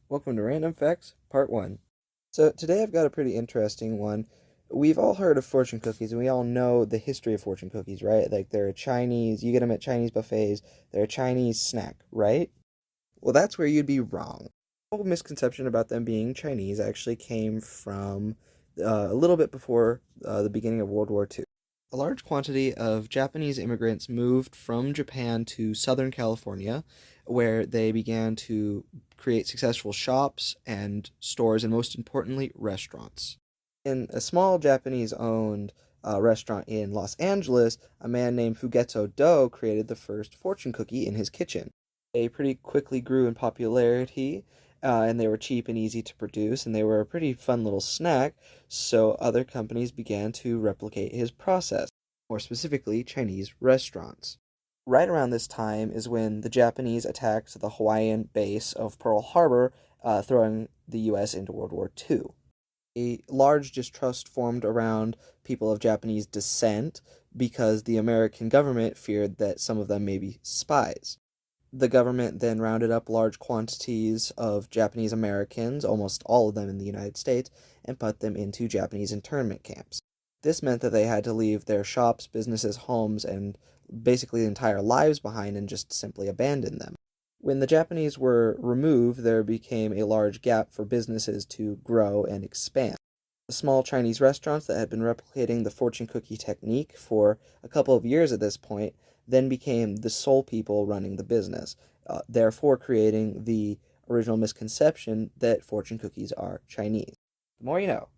Welcome to Random Facts, Part 1. So, today I've got a pretty interesting one. We've all heard of fortune cookies, and we all know the history of fortune cookies, right? Like, they're a Chinese, you get them at Chinese buffets, they're a Chinese snack, right? Well, that's where you'd be wrong. The whole misconception about them being Chinese actually came from a little bit before the beginning of World War II. A large quantity of Japanese immigrants moved from Japan to Southern California, where they began to create successful shops and stores, and most importantly, restaurants. In a small Japanese owned restaurant in Los Angeles, a man named Fugetsu Do created the first fortune cookie in his kitchen. They pretty quickly grew in popularity, and they were cheap and easy to produce, and they were a pretty fun little snack, so other companies began to replicate his process, more specifically, Chinese restaurants. Right around this time is when the Japanese attacked the Hawaiian base of Pearl Harbor, throwing the U.S. into World War II. A large distrust formed around people of Japanese descent because the American government feared that some of them may be spies. The government then rounded up large quantities of Japanese Americans, almost all of them in the United States, and put them into Japanese internment camps. This meant that they had to leave their shops, businesses, homes, and basically entire lives behind and just simply abandon them. When the Japanese were removed, there became a large gap for businesses to grow and expand. The small Chinese restaurants that had been replicating the fortune cookie technique for a couple of years at this point then became the sole people running the business, therefore creating the original misconception that fortune cookies are Chinese. The more you know.